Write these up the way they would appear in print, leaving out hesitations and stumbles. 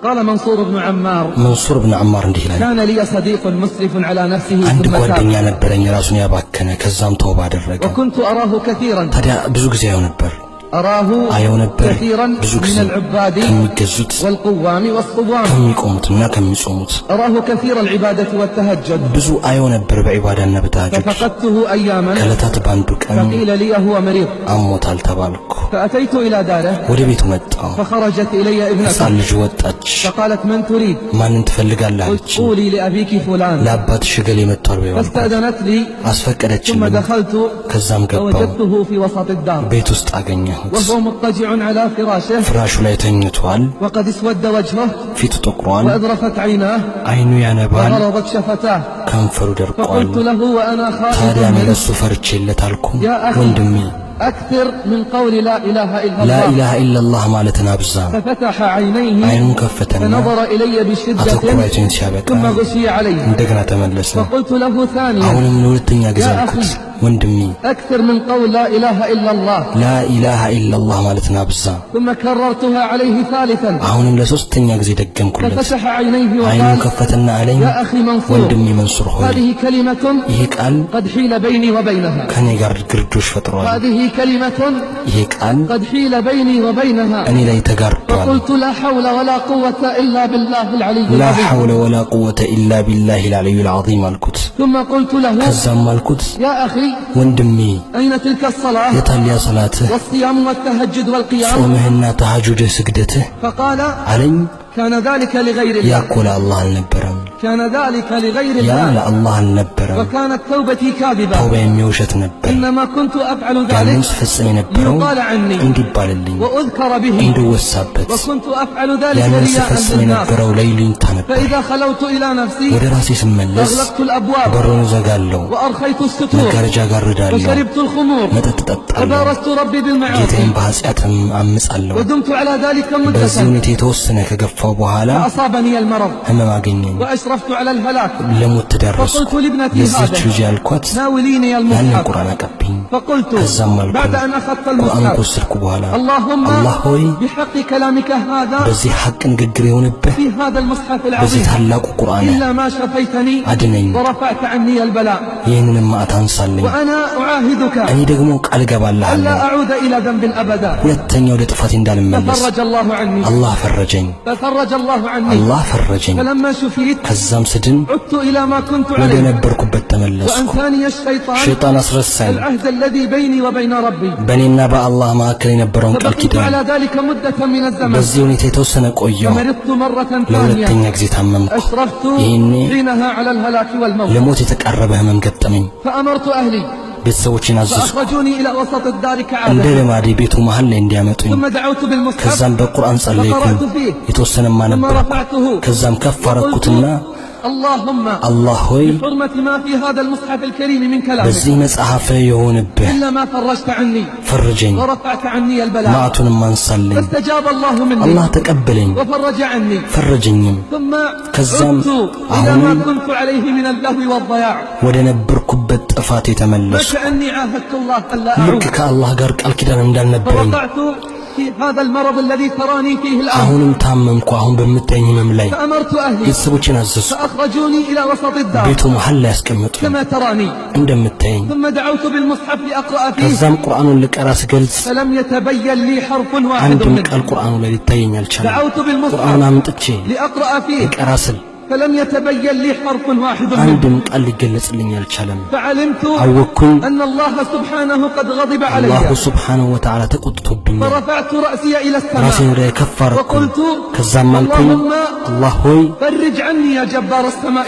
قال منصور بن عمار كان لي صديق مسرف على نفسه عند ጓደኛ ነበረኝ ራሱን ያባከነ ከዛም ተውባ አደረገ وكنت أراه كثيرا ታዲያ ብዙ ጊዜ ያው ነበር أراه كثيرا من العباد والقوام والصوام أراه كثير العبادة والتهجد بزو أيو نبر بعبادة بتهجد ففقدته أياما فقيل لي هو مريض فأتيت إلى داره فخرجت إلي ابنته فقالت من تريد قلت قولي لأبيك فلان فاستأذنت لي ثم دخلت فوجدته في وسط الدار وهو مضطجع على فراشه ላይ ተኝቷል وقد اسود وجهه ፊቱ ጠቁሯል وأذرفت عيناه አይኑ ያነባል وغرضت شفتاه ከንፈሩ ደርቋል فقلت له وأنا خائف ታዲያ ለሱ ፈርቼለታልኩ ወንድሜ أكثر من قول لا إله إلا الله لا إله إلا الله مالتنا أبزا ففتح عينيه فنظر إلي بشدة ثم غشي عليه فقلت له ثانيا يا أخي وندمي أكثر من قول لا إله إلا الله لا إله إلا الله مالتنا أبزا ثم كررتها عليه ثالثا ففتح عينيه وقال يا أخي منصور هذه كلمة قد حيل بيني وبينها هذه كلمة قد حيل بيني وبينها فقلت لا حول ولا قوة إلا بالله العلي العظيم لا حول ولا قوة إلا بالله العلي العظيم ثم قلت له يا أخي وندمي أين تلك الصلاة يتالي صلاته والصيام والتهجد والقيام صومهنا تهجد سجدته فقال علي كان ذلك لغير الله يقول الله النبرم كان ذلك لغير الله يا الله النبرم وكانت توبتي كاذبة توبة يميوشة نبر إنما كنت أفعل ذلك يقال عني وأذكر به وكنت أفعل ذلك رياء للناس فإذا خلوت إلى نفسي أغلقت الأبواب وأرخيت الستور وشربت الخمور وبارزت ربي بالمعاصي ودمت على ذلك مدة فأصابني المرض وأشرفت على الهلاك فقلت لابنتي هذا ناوليني المصحف فقلت بعد أن أخذت المصحف اللهم بحق كلامك هذا في هذا المصحف العظيم إلا ما شفيتني ورفعت عني البلاء وأنا أعاهدك ألا أعود إلى ذنب أبدا ففرج الله عني ففرج الله عني فلما شفيت عدت إلى ما كنت عليه وأنساني الشيطان العهد الذي بيني وبين ربي فبقيت على ذلك مدة من الزمن فمرضت مرة ثانية أشرفت حينها على الهلاك والموت فأمرت أهلي فأخرجوني إلى وسط الدار كعادة ثم دعوت بالمصحف فقرأت فيه ثم رفعته وقلت اللهم بحرمة ما في هذا المصحف الكريم من كلامك إلا ما فرجت عني ورفعت عني البلاء فاستجاب الله مني وفرج عني ثم عدت إلى ما كنت عليه من اللهو والضياع فكأني عاهدت الله ألا أعود فوقعت في هذا المرض الذي تراني فيه الآن فأمرت أهلي فأخرجوني إلى وسط الدار كما تراني ثم دعوت بالمصحف لأقرأ فيه فلم يتبين لي حرف واحد منه دعوت بالمصحف لأقرأ فيه فلم يتبين لي حرف واحد منه فعلمت أن الله سبحانه قد غضب علي فرفعت رأسي إلى السماء وقلت اللهم فرج عني يا جبار السماء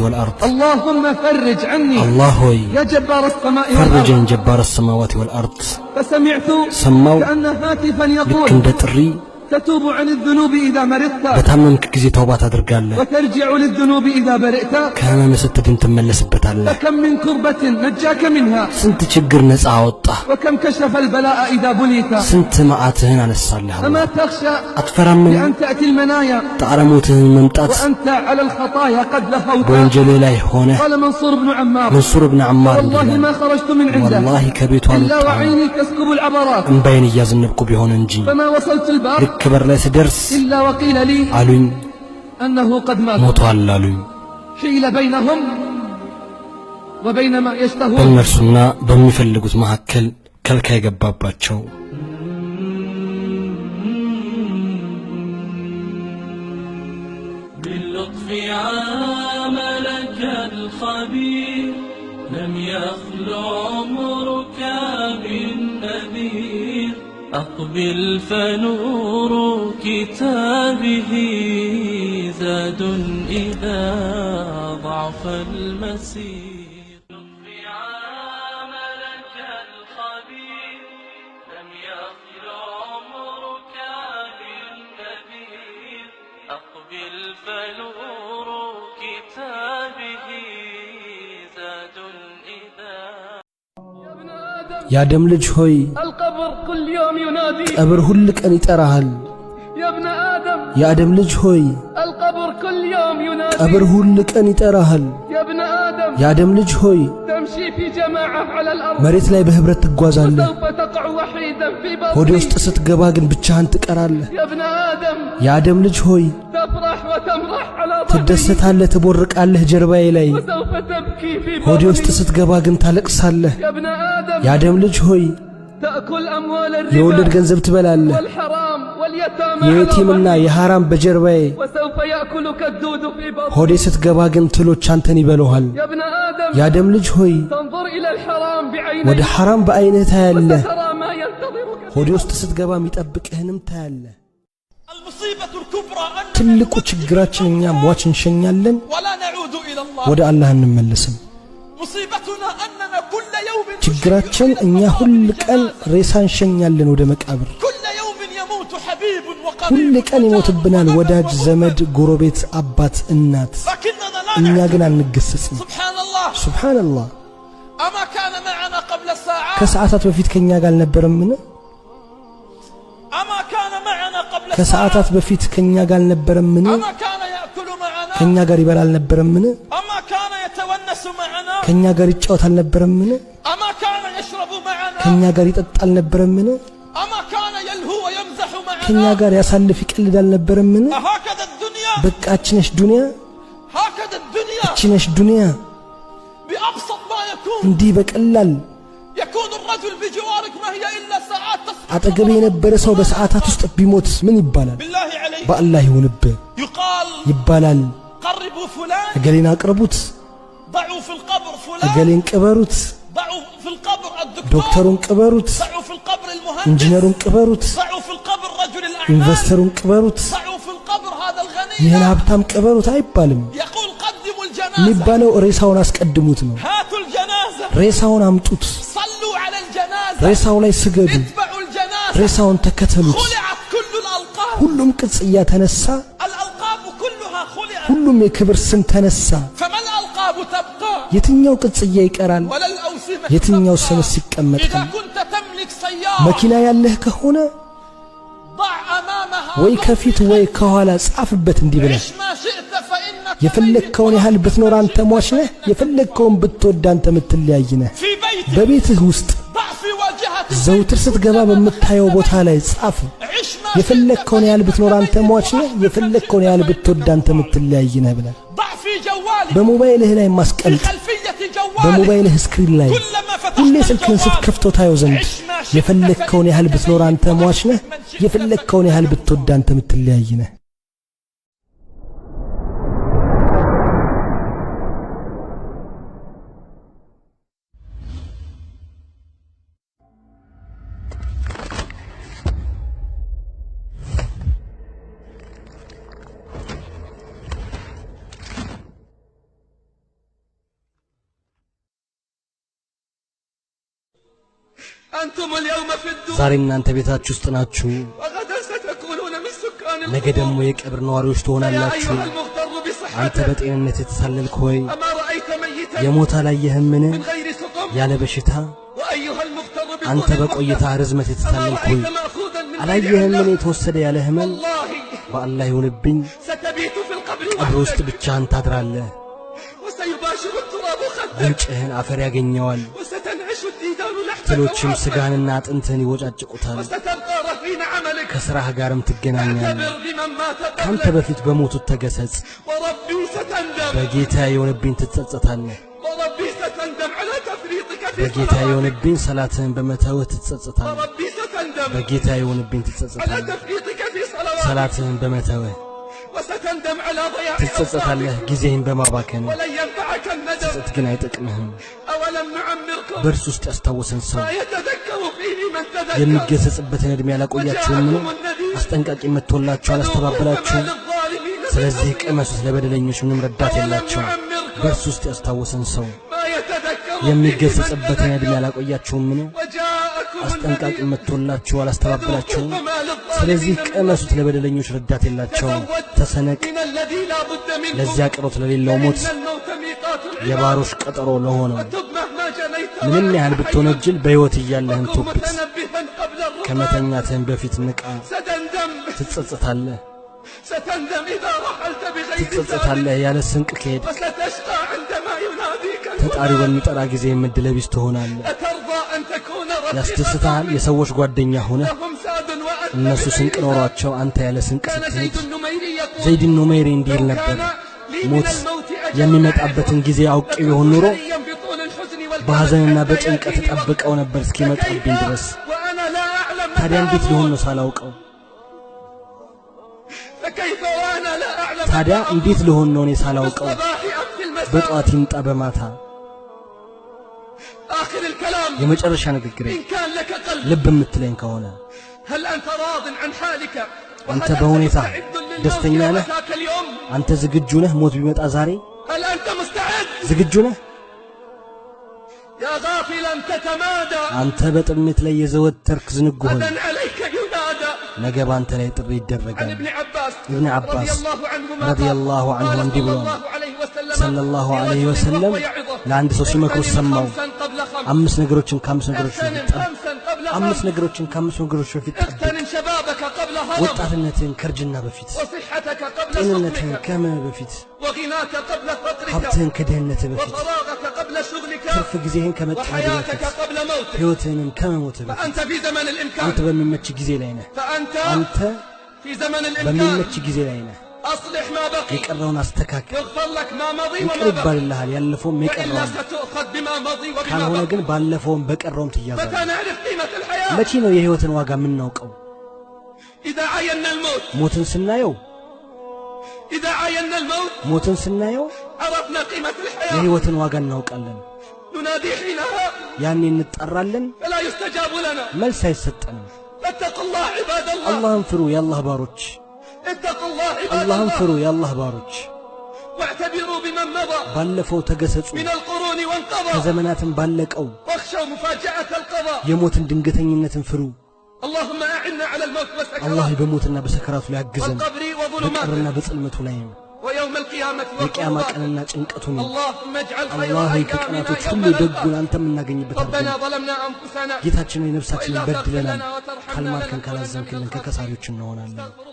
والأرض اللهم فرج عني يا جبار السماء والأرض فسمعت كأن هاتفا يقول تتوب عن الذنوب إذا مرضت وترجع للذنوب إذا برئت فكم من كربة نجاك منها وكم كشف البلاء إذا بليت أما تخشى لأن تأتي المنايا وأنت على الخطايا قد لهوت قال منصور بن عمار والله ما خرجت من عنده إلا وعيني تسكب العبرات فما وصلت الباب ክብር ላይ ስደርስ አሉኝ ሞቷል አሉኝ። በእነርሱና በሚፈልጉት መካከል ከልካይ ገባባቸው። لم يخلو عمرك بالنذير أقبل فنور كتابه زاد إذا ضعف المسير في عملك الخبير لم يخلو عمرك بالنذير أقبل فنور كتابه የአደም ልጅ ሆይ ቀብር ሁል ቀን ይጠራሃል። የአደም ልጅ ሆይ ቀብር ሁል ቀን ይጠራሃል። የአደም ልጅ ሆይ መሬት ላይ በህብረት ትጓዛለህ። ሆዴ ውስጥ ስትገባ ግን ብቻህን ትቀራለህ። የአደም ልጅ ሆይ ትደሰታለህ፣ ትቦርቃለህ ጀርባዬ ላይ። ሆዴ ውስጥ ስትገባ ግን ታለቅሳለህ። የአደም ልጅ ሆይ የወለድ ገንዘብ ትበላለህ። የየቲምና የሐራም በጀርባዬ። ሆዴ ስትገባ ግን ትሎች አንተን ይበሉሃል። የአደም ልጅ ሆይ ወደ ሐራም በዐይንህ ታያለህ። ሆዴ ውስጥ ስትገባ የሚጠብቅህንም ታያለህ። ትልቁ ችግራችን እኛ ሟች እንሸኛለን፣ ወደ አላህ እንመለስም። ችግራችን እኛ ሁል ቀን ሬሳ እንሸኛለን ወደ መቃብር። ሁል ቀን ይሞትብናል ወዳጅ ዘመድ፣ ጎረቤት፣ አባት፣ እናት። እኛ ግን አንገሰጽም። ሱብሃንአላህ። ከሰዓታት በፊት ከኛ ጋር አልነበረምን? ከሰዓታት በፊት ከኛ ጋር አልነበረምን? ከኛ ጋር ይበላ አልነበረምን? ከኛ ጋር ይጫወት አልነበረምን? ከኛ ጋር ይጠጣ አልነበረምን? ከኛ ጋር ያሳልፍ ይቀልድ አልነበረምን? በቃ ነሽ ዱንያ፣ ነሽ ዱንያ። እንዲህ በቀላል አጠገቤ የነበረ ሰው በሰዓታት ውስጥ ቢሞት ምን ይባላል? በአላህ ይሁንብህ ይባላል። እገሌን አቅርቡት፣ እገሌን ቅበሩት፣ ዶክተሩን ቅበሩት፣ ኢንጂነሩን ቅበሩት፣ ኢንቨስተሩን ቅበሩት፣ ይህን ሀብታም ቅበሩት አይባልም። የሚባለው ሬሳውን አስቀድሙት ነው። ሬሳውን አምጡት፣ ሬሳው ላይ ስገዱ፣ ሬሳውን ተከተሉት። ሁሉም ቅጽያ ተነሳ፣ ሁሉም የክብር ስም ተነሳ። የትኛው ቅጽያ ይቀራል? የትኛው ስምስ ይቀመጣል? መኪና ያለህ ከሆነ ወይ ከፊት ወይ ከኋላ ጻፍበት እንዲህ ብለህ። የፈለግከውን ያህል ብትኖር አንተ ሟች ነህ። የፈለግከውን ብትወድ አንተ የምትለያይ ነህ። በቤትህ ውስጥ ዘውትር ስትገባ በምታየው ቦታ ላይ ጻፍ። የፈለግከውን ያህል ብትኖር አንተ ሟች ነህ። የፈለግከውን ያህል ብትወድ አንተ የምትለያይ ነህ ብለህ በሞባይልህ ላይ ማስቀምጥ። በሞባይልህ ስክሪን ላይ ሁሌ ስልክህን ስትከፍተው ታየው ዘንድ የፈለግከውን ያህል ብትኖር አንተ ሟች ነህ። የፈለግከውን ያህል ብትወድ አንተ የምትለያይ ነህ። ዛሬ እናንተ ቤታችሁ ውስጥ ናችሁ፣ ነገ ደግሞ የቀብር ነዋሪዎች ትሆናላችሁ። አንተ በጤንነት የተሳለልክ ሆይ የሞት አላየህምን? ያለ በሽታ አንተ በቆይታ ርዝመት የተሳለልክ ሆይ አላየህምን? የተወሰደ ያለ ህመም በአላህ ይሁንብኝ ቀብር ውስጥ ብቻህን ታድራለህ። ጉንጭህን አፈር ያገኘዋል፣ ትሎችም ስጋህንና አጥንትህን ይወጫጭቁታል። حين عملك ከስራህ ጋርም ትገናኛለህ اعتبر بمن مات ካንተ قبلك በፊት በሞቱት ተገሰጽ وربي ستندم በጌታ የሆነብኝ ትጸጸታለህ وربي ستندم على تفريطك في በጌታ صلواتك የሆነብኝ ሰላትህን በመተውህ ትጸጸታለህ وربي ستندم በጌታ የሆነብኝ على ትጸጸታለህ تفريطك في صلواتك ሰላትህን በመተውህ وستندم على ضياع ትጸጸታለህ ጊዜህን በማባከን ولن ينفعك الندم ጸጸት ግን አይጠቅምህም أولم نعمركم በእርሱ ውስጥ ያስታወሰን ሰው ما يتذكر فيه من تذكر የሚገሰጽበትን ዕድሜ ያላቆያችሁም አስጠንቃቂ መጥቶላችሁ አላስተባበላችሁ ስለዚህ ቅመሱት ለበደለኞች ምንም ረዳት የላቸው በእርሱ ውስጥ ያስታወሰን ሰው ما يتذكر የሚገሰጽበትን ዕድሜ ያላቆያችሁም አስጠንቃቂ መጥቶላችሁ አላስተባበላችሁ ስለዚህ ቅመሱት ለበደለኞች ረዳት የላቸው ተሰነቅ من الذي لا بد منه ለዚያ ቅሮት ለሌለው ሞት إن الموت ميقات የባሮች ቀጠሮ ለሆነው تب مهما جنيت ምንም ያህል ብትወነጅል በሕይወት እያለህም وكن ቶብት متنبها قبل الرقاد ከመተኛትህም በፊት ንቃ ستندم ትጸጸታለህ ستندم إذا رحلت بغير زاد ትጸጸታለህ ያለ ስንቅ ከሄድ وستشقى عندما يناديك ፈጣሪው المنادي በሚጠራ ጊዜ ምድለቢስ ትሆናለህ أترضى أن تكون ያስደስታል رفيقا የሰዎች ጓደኛ ሆነ لهم ساد وأنت እነሱ ስንቅ بغير زاد ኖሯቸው አንተ ያለ ስንቅ كان ስትሄድ زيد النميري يقول ዘይድ ኑመይሪ እንዲል لو ነበር كان لي من ሞት الموت أجل የሚመጣበትን ጊዜ አውቄ ቢሆን ኑሮ حريا بطول الحزن والكرب በሐዘንና حتى በጭንቀት يأتيني ጠብቀው ነበር وقت. እስኪመጣብኝ فكيف ድረስ وأنا لا أعلم ታዲያ متى እንዴት ሊሆን أموت ነው ሳላውቀው فكيف وأنا لا أعلم ታዲያ متى እንዴት أموت ሊሆን ነው እኔ في ሳላውቀው الصباح أم في المساء በጧት ይምጣ በማታ آخر الكلام የመጨረሻ ንግግሬ إن كان لك قلب ልብ የምትለኝ ከሆነ هل أنت راض عن حالك أنت وهل بهونيتا مستعد للموت دستني أنا؟ ذاك اليوم አንተ ዝግጁ ነህ ሞት ቢመጣ ዛሬ هل أنت مستعد ዝግጁ ነህ يا غافلا تتمادى አንተ በጥሜት ላይ የዘወተርክ ዝንጉ ሆነ غدا عليك ينادى ነገ ባንተ ላይ ጥሪ عن ይደረጋል ابن عباس ابن عباس رضي الله عنهما رضي الله عنه قال እንዲህ صلى ብሏል الله عليه وسلم ሰለላሁ ዐለይሂ لرجل ወሰለም وهو يعظه ለአንድ ሰው ሲመክሩ ሰማው خمسا قبل خمس አምስት ነገሮችን ከአምስት ነገሮች اغتنم በፊት ጠብቅ خمسا قبل አምስት خمس ነገሮችን ከአምስት ነገሮች በፊት ጠብቅ اغتنم شبابك قبل هرم ወጣትነትን ከርጅና በፊት وصحتك قبل ጤንነትን سقمك ከህመም በፊት وغناك قبل فقرك ሀብትህን ከድህነት በፊት وفراغك قبل شغلك ትርፍ ጊዜህን ከመጣድ وحياتك በፊት قبل موتك ሕይወትህንም ከመሞት በፊት فأنت في زمن አንተ الإمكان በሚመች ጊዜ ላይ ነህ فأنت አንተ في زمن الإمكان በሚመች ጊዜ ላይ ነህ أصلح ما بقي የቀረውን አስተካክል يغفر لك ما مضي ይቅር وما بقي ይባልልሃል ያለፈውም وإلا የቀረውም ستؤخذ بما مضي وبما ካልሆነ بقي ግን ባለፈውም በቀረውም ትያዛለህ متى نعرف قيمة الحياة መቼ ነው የሕይወትን ዋጋ የምናውቀው إذا عينا الموت ሞትን ስናየው إذا عينا الموت ሞትን ስናየው عرفنا قيمة الحياة የሕይወትን ዋጋ እናውቃለን ننادي حينها ያኔ እንጠራለን فلا يستجاب لنا መልስ አይሰጠንም اتقوا الله عباد الله አላህን ፍሩ የአላህ ባሮች اتقوا الله عباد አላህን ፍሩ الله የአላህ ባሮች واعتبروا بمن مضى ባለፈው ተገሰጹ من القرون وانقضى ከዘመናትም ባለቀው واخشوا مفاجأة القضاء የሞትን ድንገተኝነትን ፍሩ اللهم أعنا على الموت አላህ والسكرات በሞትና በሰከራቱ ላይ ያግዘን والقبر በቀብርና وظلماته በጽልመቱ ላይ ويوم القيامة የቂያማ والقربات ቀንና ጭንቀቱን اللهم اجعل خير አላህ أيامنا ከቀናቶች يوم ሁሉ ደጉን نلقاك አንተ የምናገኝበት ربنا አድርገን ظلمنا أنفسنا ጌታችን የነፍሳችንን وإلا تغفر በድለናል لنا وترحمنا ካልማርከን لنكونن ካላዘንክልን من ከከሳሪዎች እንሆናለን الخاسرين